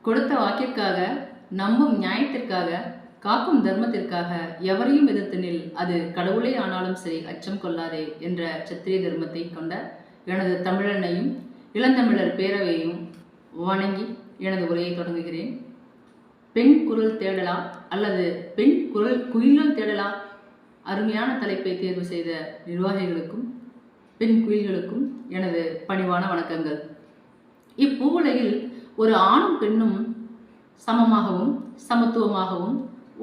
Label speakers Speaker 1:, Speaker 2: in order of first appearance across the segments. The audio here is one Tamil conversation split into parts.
Speaker 1: கொடுத்த வாக்கிற்காக, நம்பும் நியாயத்திற்காக, காக்கும் தர்மத்திற்காக எவரையும் எதிர்த்து நில், அது கடவுளே ஆனாலும் சரி, அச்சம் கொள்ளாதே என்ற சத்திரிய தர்மத்தை கொண்ட எனது தமிழனையும் இளந்தமிழர் பேரவையையும் வணங்கி எனது உரையை தொடங்குகிறேன். பெண் குரல் தேடலா அல்லது பெண் குயில்கள் தேடலா? அருமையான தலைப்பை தேர்வு செய்த நிர்வாகிகளுக்கும் பெண் குயில்களுக்கும் எனது பணிவான வணக்கங்கள். இப்பூவுலகில் ஒரு ஆணும் பெண்ணும் சமமாகவும் சமத்துவமாகவும்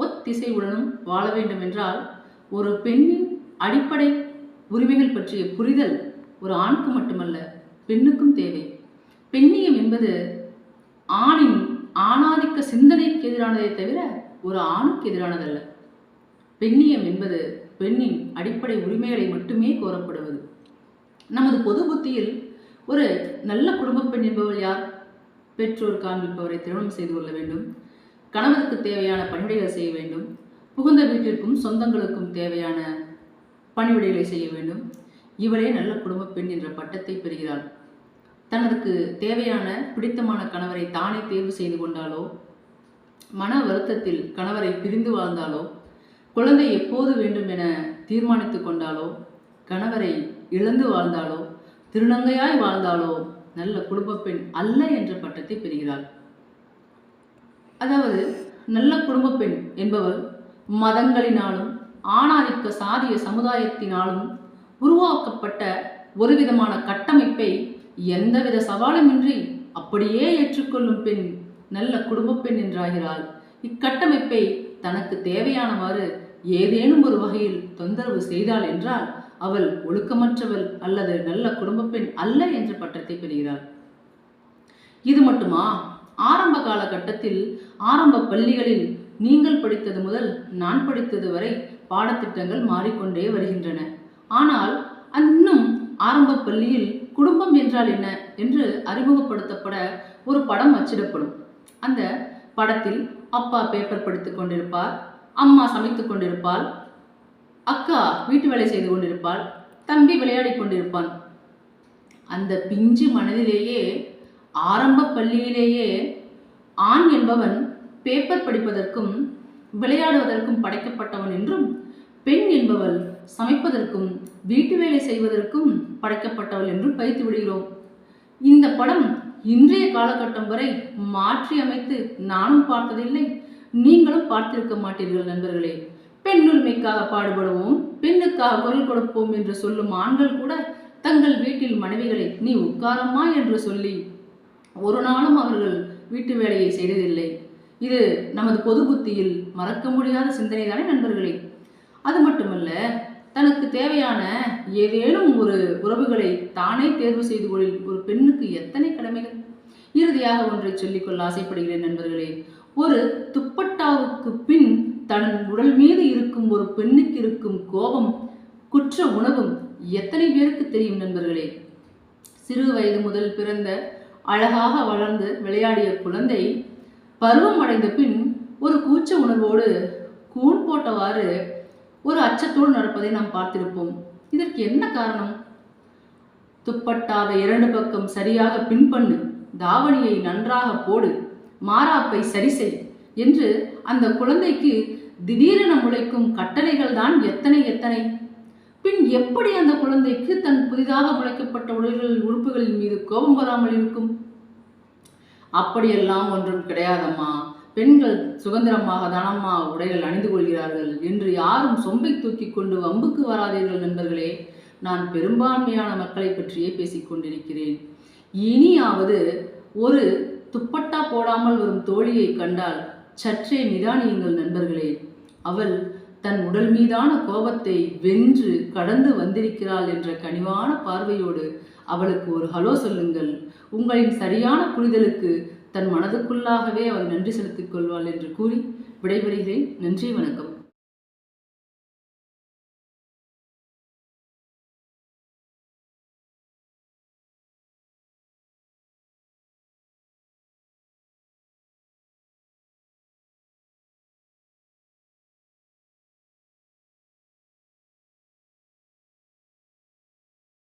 Speaker 1: ஒத்திசைவுடனும் வாழ வேண்டும் என்றால் ஒரு பெண்ணின் அடிப்படை உரிமைகள் பற்றிய புரிதல் ஒரு ஆணுக்கு மட்டுமல்ல, பெண்ணுக்கும் தேவை. பெண்ணியம் என்பது ஆணின் ஆணாதிக்க சிந்தனைக்கு எதிரானதை தவிர ஒரு ஆணுக்கு எதிரானதல்ல. பெண்ணியம் என்பது பெண்ணின் அடிப்படை உரிமைகளை மட்டுமே கோரப்படுவது. நமது பொது புத்தியில் ஒரு நல்ல குடும்ப பெண் என்பவள் யார்? பெற்றோர் காண்பிப்பவரை திருமணம் செய்து கொள்ள வேண்டும், கணவருக்கு தேவையான பணிவிடைகளை செய்ய வேண்டும், புகுந்த வீட்டிற்கும் சொந்தங்களுக்கும் தேவையான பணிவிடைகளை செய்ய வேண்டும். இவளே நல்ல குடும்ப பெண் என்ற பட்டத்தை பெறுகிறாள். தனக்கு தேவையான பிடித்தமான கணவரை தானே தேர்வு செய்து கொண்டாலோ, மன வருத்தத்தில் கணவரை பிரிந்து வாழ்ந்தாலோ, குழந்தை எப்போது வேண்டும் என தீர்மானித்து கொண்டாலோ, கணவரை இழந்து வாழ்ந்தாலோ, திருநங்கையாய் வாழ்ந்தாலோ நல்ல குடும்ப பெண் அல்ல என்ற பட்டத்தை பெறுகிறாள். அதாவது நல்ல குடும்ப பெண் என்பவள் மதங்களினாலும் ஆணாதிக்க சாதிய சமுதாயத்தினாலும் உருவாக்கப்பட்ட ஒரு விதமான கட்டமைப்பை எந்தவித சவாலுமின்றி அப்படியே ஏற்றுக்கொள்ளும் பெண் நல்ல குடும்ப பெண் என்றாகிறாள். இக்கட்டமைப்பை தனக்கு தேவையானவாறு ஏதேனும் ஒரு வகையில் தொந்தரவு செய்தாள் என்றால் அவள் ஒழுக்கமற்றவள் அல்லது நல்ல குடும்ப பெண் அல்ல என்ற பட்டத்தை பெறுகிறாள். இது மட்டுமா? ஆரம்ப காலகட்டத்தில் ஆரம்ப பள்ளிகளில் நீங்கள் படித்தது முதல் நான் படித்தது வரை பாடத்திட்டங்கள் மாறிக்கொண்டே வருகின்றன. ஆனால் இன்னும் ஆரம்ப பள்ளியில் குடும்பம் என்றால் என்ன என்று அறிமுகப்படுத்தப்பட ஒரு படம் அச்சிடப்படும். அந்த படத்தில் அப்பா பேப்பர் படித்துக் கொண்டிருப்பார், அம்மா சமைத்துக் கொண்டிருப்பாள், அக்கா வீட்டு வேலை செய்து கொண்டிருப்பாள், தம்பி விளையாடி கொண்டிருப்பான். அந்த பிஞ்சு மனதிலேயே ஆரம்ப பள்ளியிலேயே ஆண் என்பவன் பேப்பர் படிப்பதற்கும் விளையாடுவதற்கும் படைக்கப்பட்டவன் என்றும், பெண் என்பவள் சமைப்பதற்கும் வீட்டு வேலை செய்வதற்கும் படைக்கப்பட்டவள் என்றும் பதித்து விடுகிறோம். இந்த படம் இன்றைய காலகட்டம் வரை மாற்றி அமைத்து நானும் பார்த்ததில்லை, நீங்களும் பார்த்திருக்க மாட்டீர்கள் நண்பர்களே. பெண்ணுரிமைக்காக பாடுபடுவோம், பெண்ணுக்காக குரல் கொடுப்போம் என்று சொல்லும் ஆண்கள் கூட தங்கள் வீட்டில் மனைவிகளை நீ உட்காரம்மா என்று சொல்லி ஒரு நாளும் அவர்கள் வீட்டு வேலையை செய்ததில்லை. இது நமது பொது புத்தியில் மறக்க முடியாத சிந்தனை தானே நண்பர்களே. அது மட்டுமல்ல, தனக்கு தேவையான ஏதேனும் ஒரு உறவுகளை தானே தேர்வு செய்து கொள்ள ஒரு பெண்ணுக்கு எத்தனை கடமைகள். இறுதியாக ஒன்றை சொல்லிக்கொள்ள ஆசைப்படுகிறேன் நண்பர்களே. ஒரு துப்பட்டாவுக்கு பின் தன் உடல் மீது இருக்கும் ஒரு பெண்ணுக்கு இருக்கும் கோபம், குற்ற உணவும் எத்தனை பேருக்கு தெரியும் நண்பர்களே. சிறு வயது முதல் பிறந்த அழகாக வளர்ந்து விளையாடிய குழந்தை பருவம் அடைந்த பின் ஒரு கூச்ச உணர்வோடு கூன் போட்டவாறு ஒரு அச்சத்தோடு நடப்பதை நாம் பார்த்திருப்போம். இதற்கு என்ன காரணம்? துப்பட்டாவை 2 பக்கம் சரியாக பின்பண்ணு, தாவணியை நன்றாக போடு, மாறாப்பை சரி செய் என்று அந்த குழந்தைக்கு திடீரென முளைக்கும் கட்டளைகள் தான் எத்தனை எத்தனை. பின் எப்படி அந்த குழந்தைக்கு தன் புதிதாக முளைக்கப்பட்ட உறுப்புகளின் மீது கோபம் வராமல் இருக்கும்? அப்படியெல்லாம் ஒன்றும் கிடையாதம்மா, பெண்கள் சுதந்திரமாக தானம்மா உடைகள் அணிந்து கொள்கிறார்கள் என்று யாரும் சொம்பை தூக்கி கொண்டு வம்புக்கு வராதீர்கள் நண்பர்களே. நான் பெரும்பான்மையான மக்களை பற்றியே பேசிக்கொண்டிருக்கிறேன். இனியாவது ஒரு துப்பட்டா போடாமல் வரும் தோழியை கண்டால் சற்றே நிதானியுங்கள் நண்பர்களே. அவள் தன் உடல் மீதான கோபத்தை வென்று கடந்து வந்திருக்கிறாள் என்ற கனிவான பார்வையோடு அவளுக்கு ஒரு ஹலோ சொல்லுங்கள். உங்களின் சரியான புரிதலுக்கு தன் மனதுக்குள்ளாகவே அவள் நன்றி செலுத்திக் கொள்வாள் என்று கூறி விடைபெறுகிறேன். நன்றி, வணக்கம்.